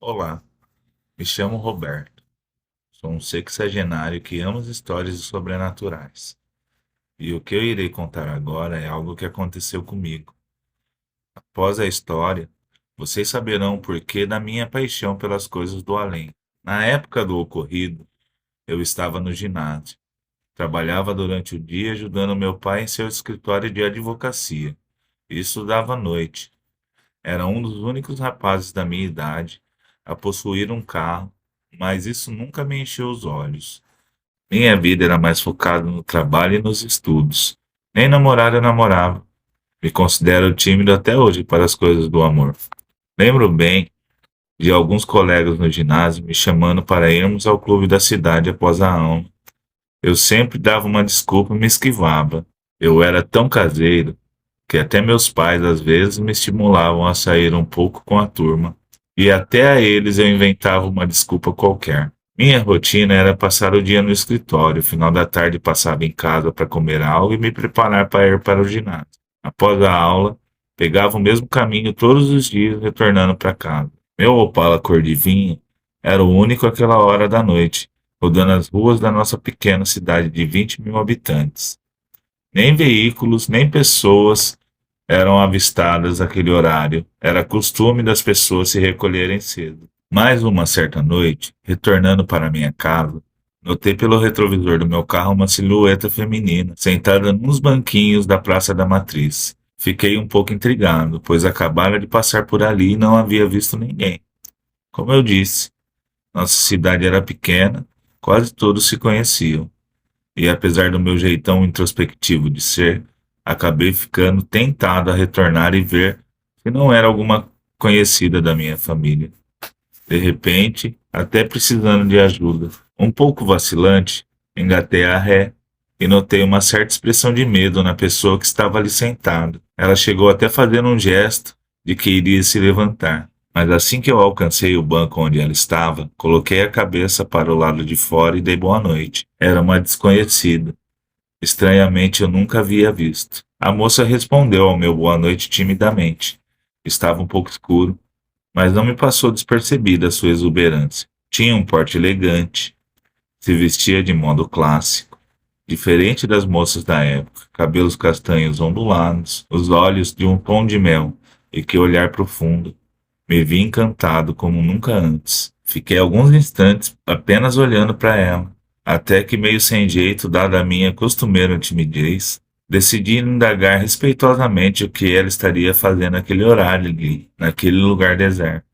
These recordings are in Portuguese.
Olá, me chamo Roberto. Sou um sexagenário que ama as histórias sobrenaturais. E o que eu irei contar agora é algo que aconteceu comigo. Após a história, vocês saberão o porquê da minha paixão pelas coisas do além. Na época do ocorrido, eu estava no ginásio. Trabalhava durante o dia ajudando meu pai em seu escritório de advocacia e estudava à noite. Era um dos únicos rapazes da minha idade a possuir um carro, mas isso nunca me encheu os olhos. Minha vida era mais focada no trabalho e nos estudos. Nem namorar eu namorava. Me considero tímido até hoje para as coisas do amor. Lembro bem de alguns colegas no ginásio me chamando para irmos ao clube da cidade após a aula. Eu sempre dava uma desculpa e me esquivava. Eu era tão caseiro que até meus pais às vezes me estimulavam a sair um pouco com a turma, e até a eles eu inventava uma desculpa qualquer. Minha rotina era passar o dia no escritório, final da tarde passava em casa para comer algo e me preparar para ir para o ginásio. Após a aula, pegava o mesmo caminho todos os dias, retornando para casa. Meu Opala cor de vinho era o único àquela hora da noite, rodando as ruas da nossa pequena cidade de 20.000 habitantes. Nem veículos, nem pessoas eram avistadas naquele horário. Era costume das pessoas se recolherem cedo. Mas uma certa noite, retornando para minha casa, notei pelo retrovisor do meu carro uma silhueta feminina, sentada nos banquinhos da Praça da Matriz. Fiquei um pouco intrigado, pois acabara de passar por ali e não havia visto ninguém. Como eu disse, nossa cidade era pequena, quase todos se conheciam. E apesar do meu jeitão introspectivo de ser, acabei ficando tentado a retornar e ver se não era alguma conhecida da minha família. De repente, até precisando de ajuda. Um pouco vacilante, engatei a ré e notei uma certa expressão de medo na pessoa que estava ali sentada. Ela chegou até a fazer um gesto de que iria se levantar. Mas assim que eu alcancei o banco onde ela estava, coloquei a cabeça para o lado de fora e dei boa noite. Era uma desconhecida. Estranhamente eu nunca havia visto. A moça respondeu ao meu boa noite timidamente. Estava um pouco escuro, mas não me passou despercebida a sua exuberância. Tinha um porte elegante, se vestia de modo clássico, diferente das moças da época, cabelos castanhos ondulados, os olhos de um tom de mel, e que olhar profundo. Me vi encantado como nunca antes. Fiquei alguns instantes apenas olhando para ela, até que, meio sem jeito, dada a minha costumeira timidez, decidi indagar respeitosamente o que ela estaria fazendo naquele horário ali, naquele lugar deserto.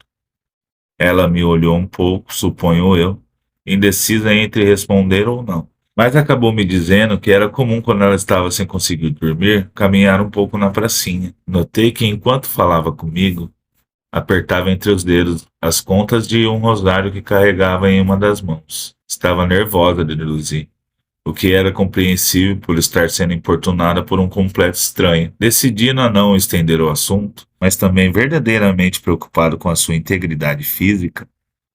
Ela me olhou um pouco, suponho eu, indecisa entre responder ou não. Mas acabou me dizendo que era comum quando ela estava sem conseguir dormir, caminhar um pouco na pracinha. Notei que enquanto falava comigo, apertava entre os dedos as contas de um rosário que carregava em uma das mãos. Estava nervosa, deduzi, o que era compreensível por estar sendo importunada por um completo estranho. Decidindo a não estender o assunto, mas também verdadeiramente preocupado com a sua integridade física,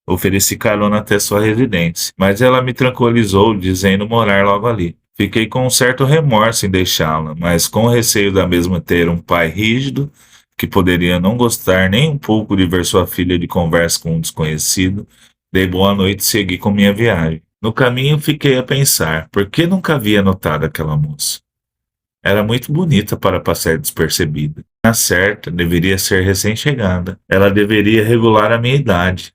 ofereci carona até sua residência, mas ela me tranquilizou, dizendo morar logo ali. Fiquei com um certo remorso em deixá-la, mas com receio da mesma ter um pai rígido que poderia não gostar nem um pouco de ver sua filha de conversa com um desconhecido, dei boa noite e segui com minha viagem. No caminho fiquei a pensar, por que nunca havia notado aquela moça? Era muito bonita para passar despercebida. Na certa, deveria ser recém-chegada. Ela deveria regular a minha idade.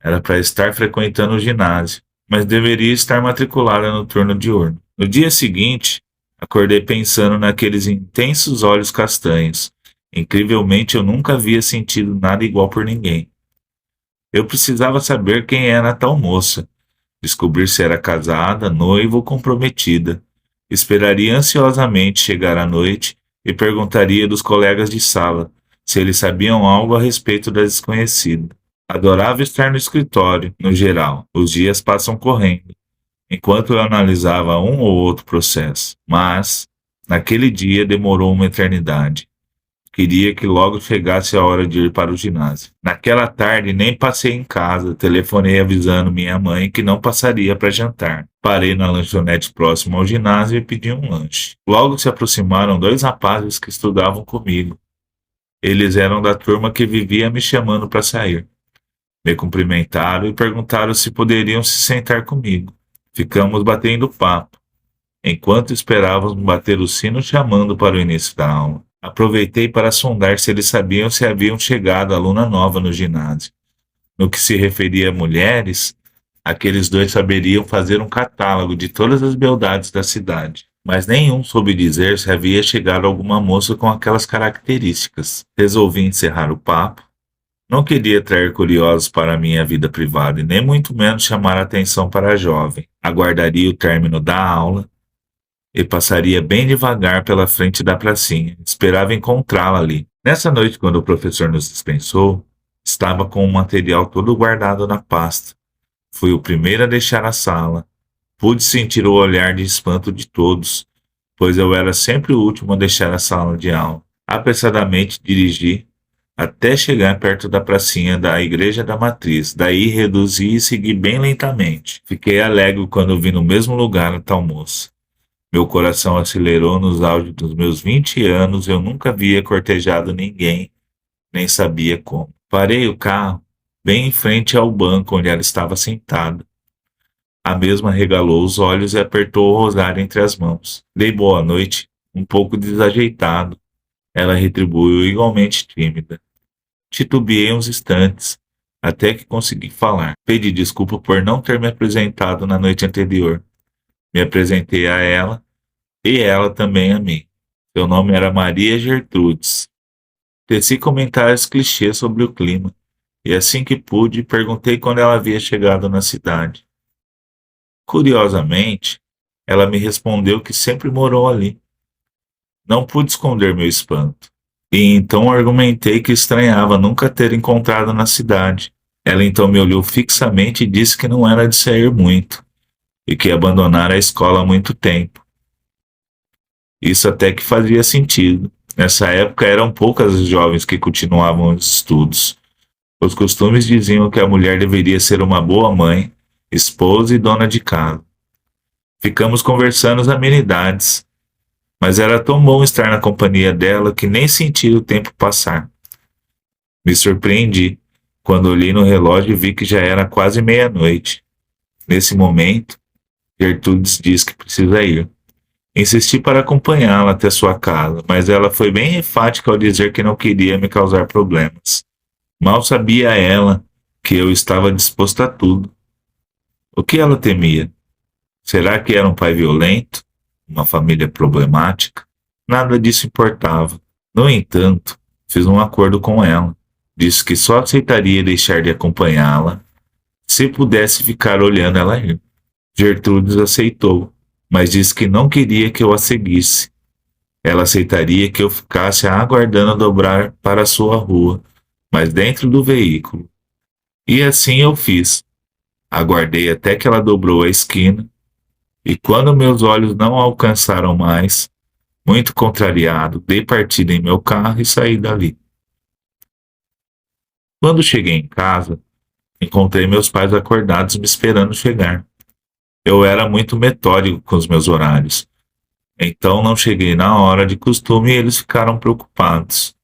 Era para estar frequentando o ginásio, mas deveria estar matriculada no turno diurno. No dia seguinte, acordei pensando naqueles intensos olhos castanhos. Incrivelmente, eu nunca havia sentido nada igual por ninguém. Eu precisava saber quem era a tal moça, descobrir se era casada, noiva ou comprometida. Esperaria ansiosamente chegar a noite e perguntaria dos colegas de sala se eles sabiam algo a respeito da desconhecida. Adorava estar no escritório, no geral. Os dias passam correndo, enquanto eu analisava um ou outro processo. Mas, naquele dia demorou uma eternidade. Queria que logo chegasse a hora de ir para o ginásio. Naquela tarde nem passei em casa, telefonei avisando minha mãe que não passaria para jantar. Parei na lanchonete próxima ao ginásio e pedi um lanche. Logo se aproximaram dois rapazes que estudavam comigo. Eles eram da turma que vivia me chamando para sair. Me cumprimentaram e perguntaram se poderiam se sentar comigo. Ficamos batendo papo, enquanto esperávamos bater o sino chamando para o início da aula. Aproveitei para sondar se eles sabiam se haviam chegado aluna nova no ginásio. No que se referia a mulheres, aqueles dois saberiam fazer um catálogo de todas as beldades da cidade, mas nenhum soube dizer se havia chegado alguma moça com aquelas características. Resolvi encerrar o papo. Não queria atrair curiosos para a minha vida privada e nem muito menos chamar a atenção para a jovem. Aguardaria o término da aula e passaria bem devagar pela frente da pracinha. Esperava encontrá-la ali. Nessa noite, quando o professor nos dispensou, estava com o material todo guardado na pasta. Fui o primeiro a deixar a sala. Pude sentir o olhar de espanto de todos, pois eu era sempre o último a deixar a sala de aula. Apressadamente dirigi até chegar perto da pracinha da Igreja da Matriz. Daí reduzi e segui bem lentamente. Fiquei alegre quando vi no mesmo lugar a tal moça. Meu coração acelerou nos auge dos meus 20 anos. Eu nunca havia cortejado ninguém, nem sabia como. Parei o carro bem em frente ao banco onde ela estava sentada. A mesma regalou os olhos e apertou o rosário entre as mãos. Dei boa noite, um pouco desajeitado. Ela retribuiu igualmente tímida. Titubeei uns instantes, até que consegui falar. Pedi desculpa por não ter me apresentado na noite anterior. Me apresentei a ela, e ela também a mim. Seu nome era Maria Gertrudes. Teci comentários clichês sobre o clima, e assim que pude, perguntei quando ela havia chegado na cidade. Curiosamente, ela me respondeu que sempre morou ali. Não pude esconder meu espanto. E então argumentei que estranhava nunca ter encontrado na cidade. Ela então me olhou fixamente e disse que não era de sair muito, e que abandonara a escola há muito tempo. Isso até que fazia sentido. Nessa época eram poucas as jovens que continuavam os estudos. Os costumes diziam que a mulher deveria ser uma boa mãe, esposa e dona de casa. Ficamos conversando as amenidades, mas era tão bom estar na companhia dela que nem senti o tempo passar. Me surpreendi quando olhei no relógio e vi que já era quase meia-noite. Nesse momento, Gertrudes diz que precisa ir. Insisti para acompanhá-la até sua casa, mas ela foi bem enfática ao dizer que não queria me causar problemas. Mal sabia ela que eu estava disposto a tudo. O que ela temia? Será que era um pai violento? Uma família problemática? Nada disso importava. No entanto, fiz um acordo com ela. Disse que só aceitaria deixar de acompanhá-la se pudesse ficar olhando ela ir. Gertrudes aceitou, mas disse que não queria que eu a seguisse. Ela aceitaria que eu ficasse a aguardando dobrar para a sua rua, mas dentro do veículo. E assim eu fiz. Aguardei até que ela dobrou a esquina, e quando meus olhos não a alcançaram mais, muito contrariado, dei partida em meu carro e saí dali. Quando cheguei em casa, encontrei meus pais acordados me esperando chegar. Eu era muito metódico com os meus horários, então não cheguei na hora de costume e eles ficaram preocupados.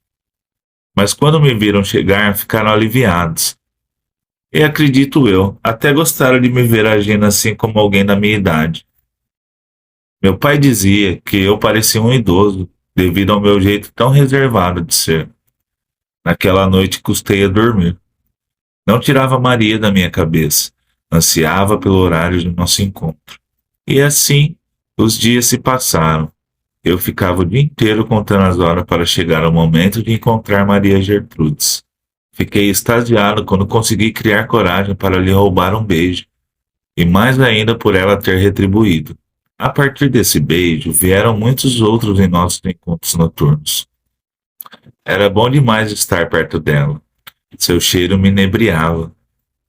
Mas quando me viram chegar, ficaram aliviados. E acredito eu, até gostaram de me ver agindo assim como alguém da minha idade. Meu pai dizia que eu parecia um idoso, devido ao meu jeito tão reservado de ser. Naquela noite custei a dormir. Não tirava Maria da minha cabeça, ansiava pelo horário do nosso encontro. E assim, os dias se passaram. Eu ficava o dia inteiro contando as horas para chegar ao momento de encontrar Maria Gertrudes. Fiquei extasiado quando consegui criar coragem para lhe roubar um beijo, e mais ainda por ela ter retribuído. A partir desse beijo, vieram muitos outros em nossos encontros noturnos. Era bom demais estar perto dela. Seu cheiro me inebriava.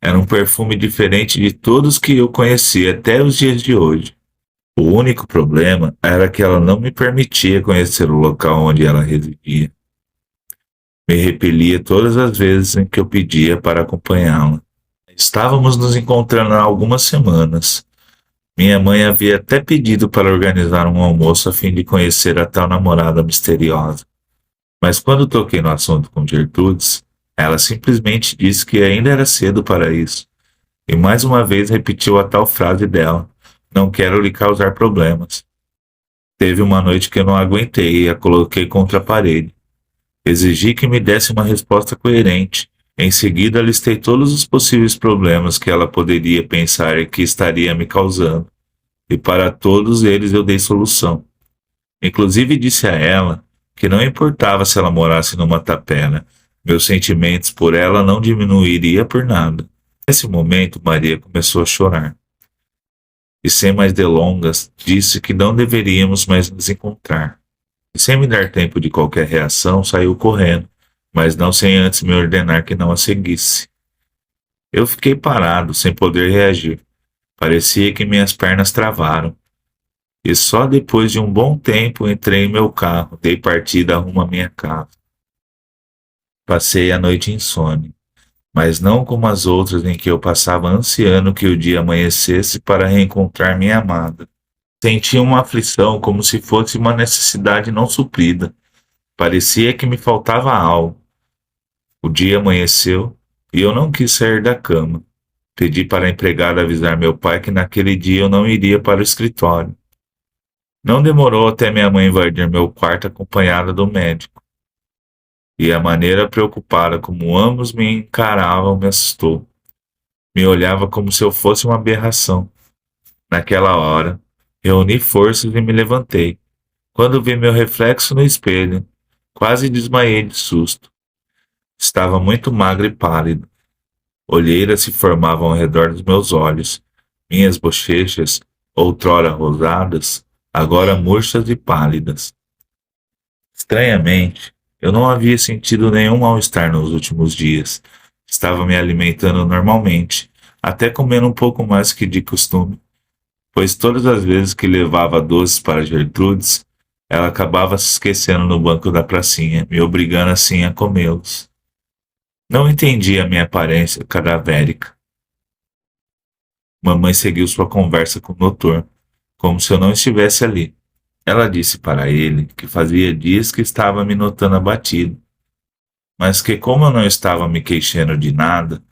Era um perfume diferente de todos que eu conhecia até os dias de hoje. O único problema era que ela não me permitia conhecer o local onde ela residia. Me repelia todas as vezes em que eu pedia para acompanhá-la. Estávamos nos encontrando há algumas semanas. Minha mãe havia até pedido para organizar um almoço a fim de conhecer a tal namorada misteriosa. Mas quando toquei no assunto com Gertrudes, Ela simplesmente disse que ainda era cedo para isso, e mais uma vez repetiu a tal frase dela: não quero lhe causar problemas. Teve uma noite que eu não aguentei e a coloquei contra a parede. Exigi que me desse uma resposta coerente. Em seguida, listei todos os possíveis problemas que ela poderia pensar e que estaria me causando, e para todos eles eu dei solução. Inclusive disse a ela que não importava se ela morasse numa tapera, meus sentimentos por ela não diminuiria por nada. Nesse momento, Maria começou a chorar. E sem mais delongas, disse que não deveríamos mais nos encontrar. E sem me dar tempo de qualquer reação, saiu correndo, mas não sem antes me ordenar que não a seguisse. Eu fiquei parado, sem poder reagir. Parecia que minhas pernas travaram. E só depois de um bom tempo entrei em meu carro, dei partida rumo à minha casa. Passei a noite insone, mas não como as outras em que eu passava ansiando que o dia amanhecesse para reencontrar minha amada. Senti uma aflição como se fosse uma necessidade não suprida. Parecia que me faltava algo. O dia amanheceu e eu não quis sair da cama. Pedi para a empregada avisar meu pai que naquele dia eu não iria para o escritório. Não demorou até minha mãe invadir meu quarto acompanhada do médico. E a maneira preocupada como ambos me encaravam me assustou. Me olhava como se eu fosse uma aberração. Naquela hora, reuni forças e me levantei. Quando vi meu reflexo no espelho, quase desmaiei de susto. Estava muito magro e pálido. Olheiras se formavam ao redor dos meus olhos. Minhas bochechas, outrora rosadas, agora murchas e pálidas. Estranhamente, eu não havia sentido nenhum mal-estar nos últimos dias. Estava me alimentando normalmente, até comendo um pouco mais que de costume, pois todas as vezes que levava doces para Gertrudes, ela acabava se esquecendo no banco da pracinha, me obrigando assim a comê-los. Não entendi a minha aparência cadavérica. Mamãe seguiu sua conversa com o doutor, como se eu não estivesse ali. Ela disse para ele que fazia dias que estava me notando abatido, mas que como eu não estava me queixando de nada,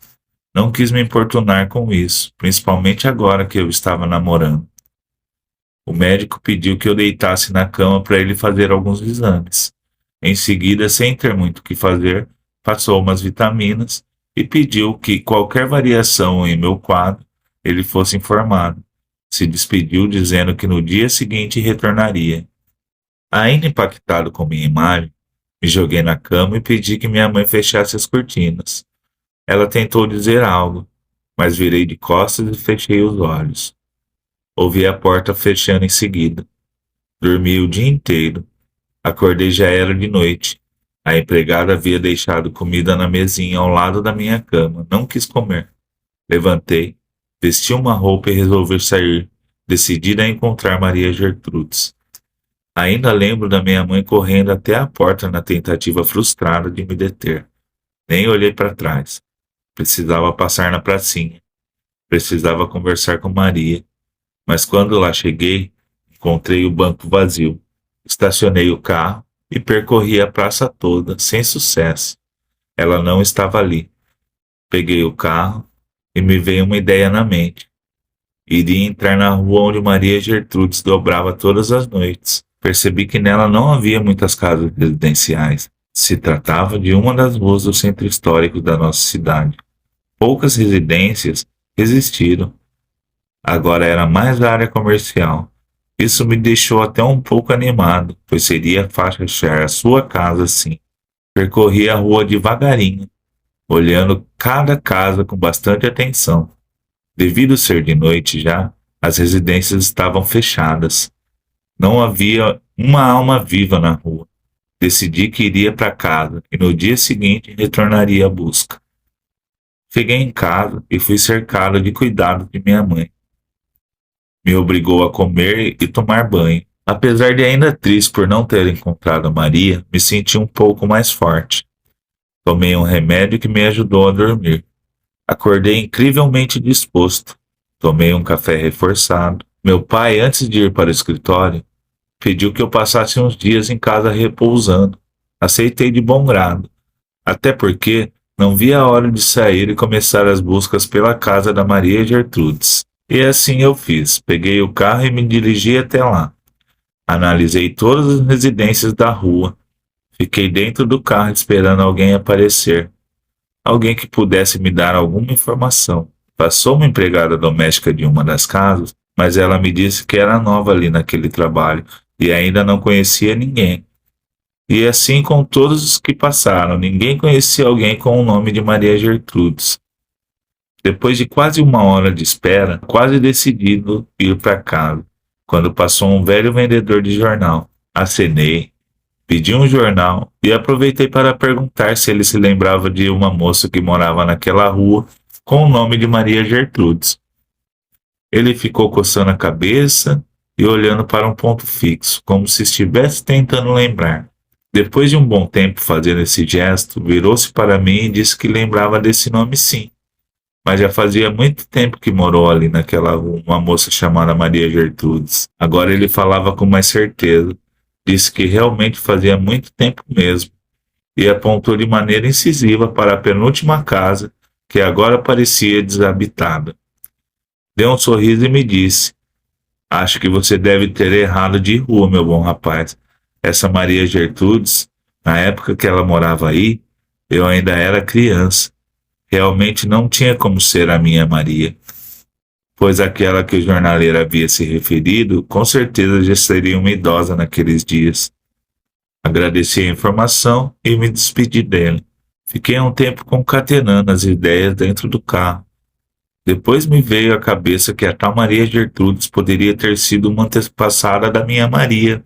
não quis me importunar com isso, principalmente agora que eu estava namorando. O médico pediu que eu deitasse na cama para ele fazer alguns exames. Em seguida, sem ter muito o que fazer, passou umas vitaminas e pediu que qualquer variação em meu quadro ele fosse informado. Se despediu dizendo que no dia seguinte retornaria. Ainda impactado com minha imagem, me joguei na cama e pedi que minha mãe fechasse as cortinas. Ela tentou dizer algo, mas virei de costas e fechei os olhos. Ouvi a porta fechando em seguida. Dormi o dia inteiro. Acordei já era de noite. A empregada havia deixado comida na mesinha ao lado da minha cama. Não quis comer. Levantei, vesti uma roupa e resolvi sair, decidida a encontrar Maria Gertrudes. Ainda lembro da minha mãe correndo até a porta na tentativa frustrada de me deter. Nem olhei para trás. Precisava passar na pracinha. Precisava conversar com Maria. Mas quando lá cheguei, encontrei o banco vazio. Estacionei o carro e percorri a praça toda, sem sucesso. Ela não estava ali. Peguei o carro e me veio uma ideia na mente. Iria entrar na rua onde Maria Gertrudes dobrava todas as noites. Percebi que nela não havia muitas casas residenciais. Se tratava de uma das ruas do centro histórico da nossa cidade. Poucas residências existiram. Agora era mais área comercial. Isso me deixou até um pouco animado, pois seria fácil achar a sua casa assim. Percorri a rua devagarinho, olhando cada casa com bastante atenção. Devido ser de noite já, as residências estavam fechadas. Não havia uma alma viva na rua. Decidi que iria para casa e no dia seguinte retornaria à busca. Cheguei em casa e fui cercado de cuidados de minha mãe. Me obrigou a comer e tomar banho. Apesar de ainda triste por não ter encontrado Maria, me senti um pouco mais forte. Tomei um remédio que me ajudou a dormir. Acordei incrivelmente disposto. Tomei um café reforçado. Meu pai, antes de ir para o escritório, pediu que eu passasse uns dias em casa repousando. Aceitei de bom grado, até porque Não vi a hora de sair e começar as buscas pela casa da Maria Gertrudes. E assim eu fiz. Peguei o carro e me dirigi até lá. Analisei todas as residências da rua. Fiquei dentro do carro esperando alguém aparecer. Alguém que pudesse me dar alguma informação. Passou uma empregada doméstica de uma das casas, mas ela me disse que era nova ali naquele trabalho e ainda não conhecia ninguém. E assim com todos os que passaram, ninguém conhecia alguém com o nome de Maria Gertrudes. Depois de quase uma hora de espera, quase decidido ir para casa, quando passou um velho vendedor de jornal. Acenei, pedi um jornal e aproveitei para perguntar se ele se lembrava de uma moça que morava naquela rua com o nome de Maria Gertrudes. Ele ficou coçando a cabeça e olhando para um ponto fixo, como se estivesse tentando lembrar. Depois de um bom tempo fazendo esse gesto, virou-se para mim e disse que lembrava desse nome sim, mas já fazia muito tempo que morou ali naquela rua uma moça chamada Maria Gertrudes. Agora ele falava com mais certeza. Disse que realmente fazia muito tempo mesmo, e apontou de maneira incisiva para a penúltima casa, que agora parecia desabitada. Deu um sorriso e me disse: Acho que você deve ter errado de rua, meu bom rapaz. Essa Maria Gertrudes, na época que ela morava aí, eu ainda era criança. Realmente não tinha como ser a minha Maria, pois aquela que o jornaleiro havia se referido, com certeza já seria uma idosa naqueles dias. Agradeci a informação e me despedi dele. Fiquei um tempo concatenando as ideias dentro do carro. Depois me veio à cabeça que a tal Maria Gertrudes poderia ter sido uma antepassada da minha Maria.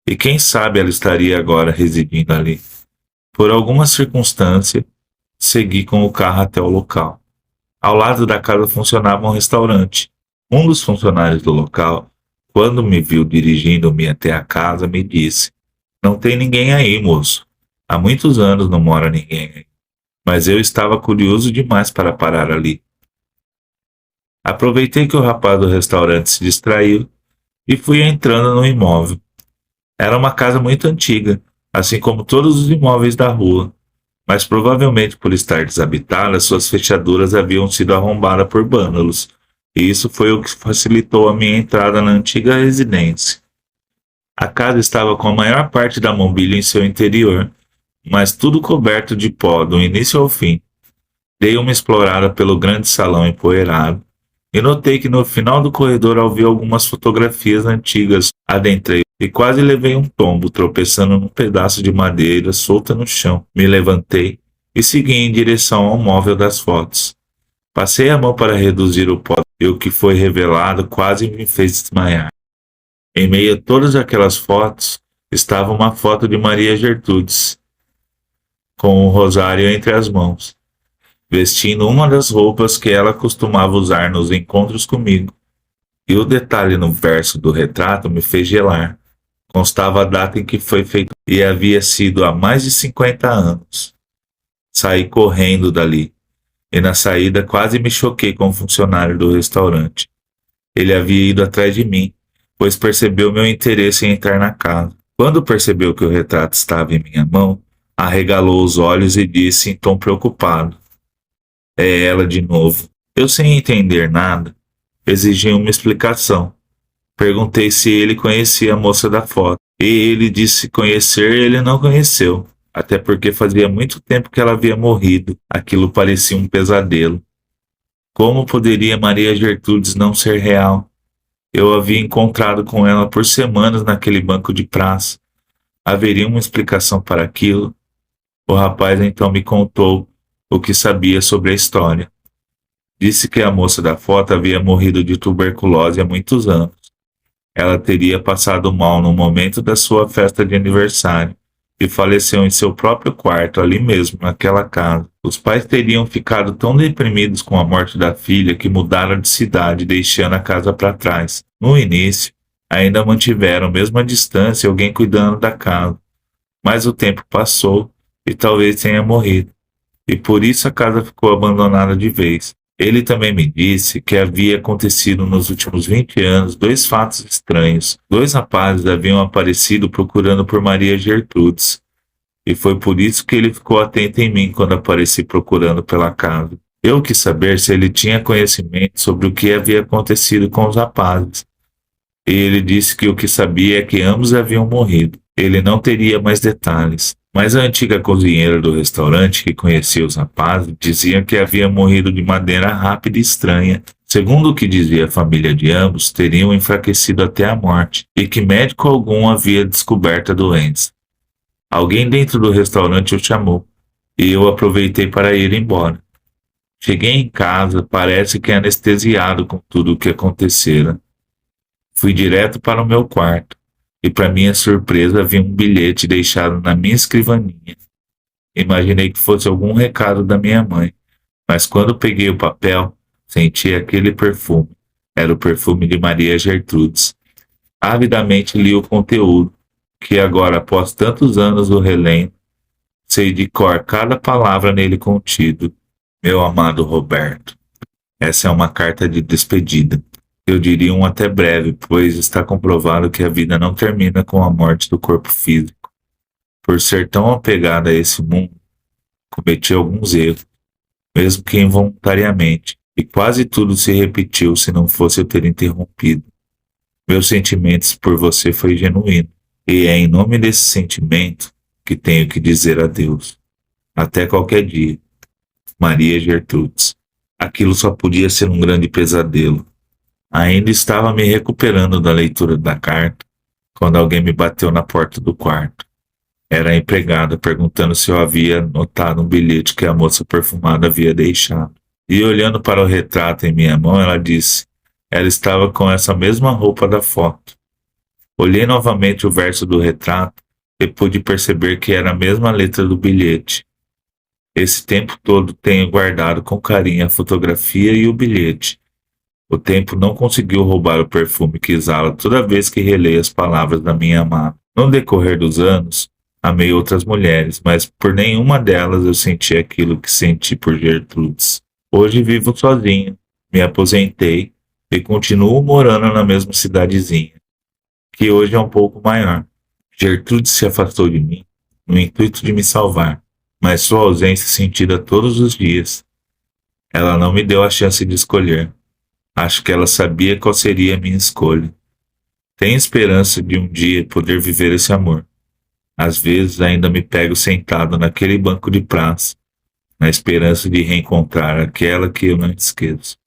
E quem sabe ela estaria agora residindo ali. Por alguma circunstância, segui com o carro até o local. Ao lado da casa funcionava um restaurante. Um dos funcionários do local, quando me viu dirigindo-me até a casa, me disse: Não tem ninguém aí, moço. Há muitos anos não mora ninguém aí. Mas eu estava curioso demais para parar ali. Aproveitei que o rapaz do restaurante se distraiu e fui entrando no imóvel. Era uma casa muito antiga, assim como todos os imóveis da rua, mas provavelmente por estar desabitada, suas fechaduras haviam sido arrombadas por vândalos, e isso foi o que facilitou a minha entrada na antiga residência. A casa estava com a maior parte da mobília em seu interior, mas tudo coberto de pó do início ao fim. Dei uma explorada pelo grande salão empoeirado e notei que no final do corredor havia algumas fotografias antigas. Adentrei e quase levei um tombo, tropeçando num pedaço de madeira solta no chão. Me levantei e segui em direção ao móvel das fotos. Passei a mão para reduzir o pó e o que foi revelado quase me fez desmaiar. Em meio a todas aquelas fotos estava uma foto de Maria Gertrudes, com o rosário entre as mãos, vestindo uma das roupas que ela costumava usar nos encontros comigo. E o detalhe no verso do retrato me fez gelar. Constava a data em que foi feito e havia sido há mais de 50 anos. Saí correndo dali, e na saída quase me choquei com o funcionário do restaurante. Ele havia ido atrás de mim, pois percebeu meu interesse em entrar na casa. Quando percebeu que o retrato estava em minha mão, arregalou os olhos e disse em tom preocupado: É ela de novo. Eu, sem entender nada, exigi uma explicação. Perguntei se ele conhecia a moça da foto, e ele disse conhecer ele não conheceu, até porque fazia muito tempo que ela havia morrido. Aquilo parecia um pesadelo. Como poderia Maria Gertrudes não ser real? Eu havia encontrado com ela por semanas naquele banco de praça. Haveria uma explicação para aquilo? O rapaz então me contou o que sabia sobre a história. Disse que a moça da foto havia morrido de tuberculose há muitos anos. Ela teria passado mal no momento da sua festa de aniversário e faleceu em seu próprio quarto, ali mesmo, naquela casa. Os pais teriam ficado tão deprimidos com a morte da filha que mudaram de cidade, deixando a casa para trás. No início, ainda mantiveram, mesmo à distância, alguém cuidando da casa. Mas o tempo passou e talvez tenha morrido, e por isso a casa ficou abandonada de vez. Ele também me disse que havia acontecido nos últimos 20 anos 2 fatos estranhos. 2 rapazes haviam aparecido procurando por Maria Gertrudes, e foi por isso que ele ficou atento em mim quando apareci procurando pela casa. Eu quis saber se ele tinha conhecimento sobre o que havia acontecido com os rapazes, e ele disse que o que sabia é que ambos haviam morrido. Ele não teria mais detalhes, mas a antiga cozinheira do restaurante que conhecia os rapazes dizia que havia morrido de maneira rápida e estranha. Segundo o que dizia a família de ambos, teriam enfraquecido até a morte, e que médico algum havia descoberto a doença. Alguém dentro do restaurante o chamou, e eu aproveitei para ir embora. Cheguei em casa, parece que anestesiado com tudo o que acontecera. Fui direto para o meu quarto, e para minha surpresa vi um bilhete deixado na minha escrivaninha. Imaginei que fosse algum recado da minha mãe, mas quando peguei o papel, senti aquele perfume. Era o perfume de Maria Gertrudes. Avidamente li o conteúdo, que agora, após tantos anos o relendo, sei de cor cada palavra nele contido. Meu amado Roberto, essa é uma carta de despedida. Eu diria um até breve, pois está comprovado que a vida não termina com a morte do corpo físico. Por ser tão apegada a esse mundo, cometi alguns erros, mesmo que involuntariamente, e quase tudo se repetiu se não fosse eu ter interrompido. Meus sentimentos por você foi genuíno, e é em nome desse sentimento que tenho que dizer adeus. Até qualquer dia. Maria Gertrudes. Aquilo só podia ser um grande pesadelo. Ainda estava me recuperando da leitura da carta, quando alguém me bateu na porta do quarto. Era a empregada perguntando se eu havia notado um bilhete que a moça perfumada havia deixado. E olhando para o retrato em minha mão, ela disse: ela estava com essa mesma roupa da foto. Olhei novamente o verso do retrato e pude perceber que era a mesma letra do bilhete. Esse tempo todo tenho guardado com carinho a fotografia e o bilhete. O tempo não conseguiu roubar o perfume que exala toda vez que releio as palavras da minha amada. No decorrer dos anos, amei outras mulheres, mas por nenhuma delas eu senti aquilo que senti por Gertrudes. Hoje vivo sozinho, me aposentei e continuo morando na mesma cidadezinha, que hoje é um pouco maior. Gertrudes se afastou de mim, no intuito de me salvar, mas sua ausência sentida todos os dias. Ela não me deu a chance de escolher. Acho que ela sabia qual seria a minha escolha. Tenho esperança de um dia poder viver esse amor. Às vezes ainda me pego sentado naquele banco de praça, na esperança de reencontrar aquela que eu não esqueço.